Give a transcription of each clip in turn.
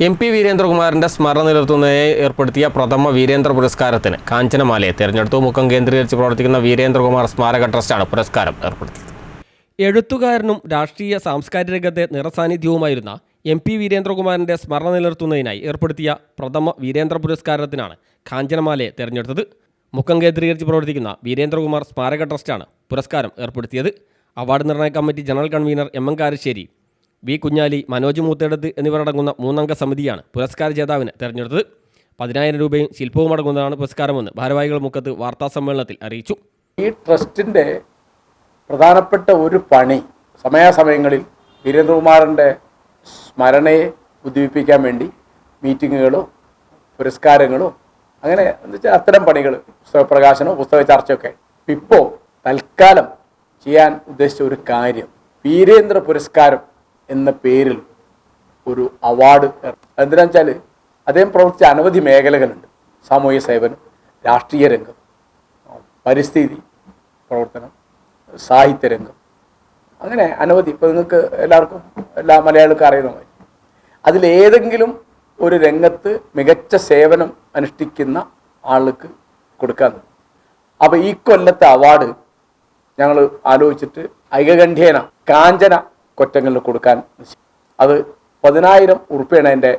MP വീരേന്ദ്രകുമാറിന്റെ സ്മരണ നിലനിർത്തുന്നതിനായി ഏർപ്പെടുത്തിയ പ്രഥമ വീരേന്ദ്ര പുരസ്കാരത്തിന് കാഞ്ചനമാലയെ തെരഞ്ഞെടുത്തു. മുക്കം കേന്ദ്രീകരിച്ച് പ്രവർത്തിക്കുന്ന വീരേന്ദ്രകുമാർ സ്മാരക ട്രസ്റ്റാണ് പുരസ്കാരം ഏർപ്പെടുത്തിയത്. എഴുത്തുകാരനും രാഷ്ട്രീയ സാംസ്കാരിക രംഗത്തെ നിറസാന്നിധ്യവുമായിരുന്ന MP വീരേന്ദ്രകുമാറിന്റെ സ്മരണ നിലനിർത്തുന്നതിനായി ഏർപ്പെടുത്തിയ പ്രഥമ വീരേന്ദ്ര പുരസ്കാരത്തിനാണ് കാഞ്ചനമാലയെ തെരഞ്ഞെടുത്തത്. മുക്കം കേന്ദ്രീകരിച്ച് പ്രവർത്തിക്കുന്ന വീരേന്ദ്രകുമാർ സ്മാരക ട്രസ്റ്റാണ് പുരസ്കാരം ഏർപ്പെടുത്തിയത്. അവാർഡ് നിർണയ committee general convener M. Karassery, V. Kunhali, Manoj Moothedath എന്നിവരടങ്ങുന്ന 3-അംഗ സമിതിയാണ് പുരസ്കാര ജേതാവിനെ തെരഞ്ഞെടുത്തത്. 10,000 രൂപയും ശില്പവും അടങ്ങുന്നതാണ് പുരസ്കാരമെന്ന് ഭാരവാഹികൾ മുക്കത്ത് വാർത്താസമ്മേളനത്തിൽ അറിയിച്ചു. ഈ ട്രസ്റ്റിൻ്റെ പ്രധാനപ്പെട്ട ഒരു പണി സമയാസമയങ്ങളിൽ വീരേന്ദ്രകുമാറിൻ്റെ സ്മരണയെ ഉദ്ദീപിപ്പിക്കാൻ വേണ്ടി മീറ്റിങ്ങുകളോ പുരസ്കാരങ്ങളോ അങ്ങനെ എന്ന് വെച്ചാൽ അത്തരം പണികൾ, പുസ്തക പ്രകാശനോ പുസ്തക ചർച്ചയൊക്കെ. ഇപ്പോൾ തൽക്കാലം ചെയ്യാൻ ഉദ്ദേശിച്ച ഒരു കാര്യം, വീരേന്ദ്ര പുരസ്കാരം എന്ന പേരിൽ ഒരു അവാർഡ്. എന്തിനാ വെച്ചാൽ അദ്ദേഹം പ്രവർത്തിച്ച അനവധി മേഖലകളുണ്ട്. സാമൂഹ്യ സേവനം, രാഷ്ട്രീയ രംഗം, പരിസ്ഥിതി പ്രവർത്തനം, സാഹിത്യരംഗം, അങ്ങനെ അനവധി. ഇപ്പോൾ നിങ്ങൾക്ക് എല്ലാവർക്കും എല്ലാ മലയാളികൾക്കും അറിയുന്നതായി അതിലേതെങ്കിലും ഒരു രംഗത്ത് മികച്ച സേവനം അനുഷ്ഠിക്കുന്ന ആൾക്ക് കൊടുക്കാൻ. അപ്പോൾ ഈ കൊല്ലത്തെ അവാർഡ് ഞങ്ങൾ ആലോചിച്ചിട്ട് ഐകകണ്ഠ്യേന കാഞ്ചന കൊറ്റങ്ങളിൽ കൊടുക്കാൻ. അത് 10,000 ഉറുപ്പികയാണ് അതിൻ്റെ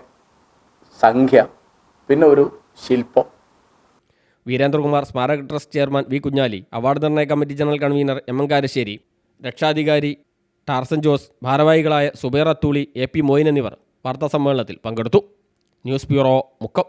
സംഖ്യ, പിന്നെ ഒരു ശില്പം. വീരേന്ദ്രകുമാർ സ്മാരക trust chairman V. Kunhali, award നിർണയ committee general convener M. Karassery, രക്ഷാധികാരി ടാർസൻ ജോസ്, ഭാരവാഹികളായ സുബൈർ അത്തൂളി, AP. മോയിൻ എന്നിവർ വാർത്താസമ്മേളനത്തിൽ പങ്കെടുത്തു. News bureau, Mukkam.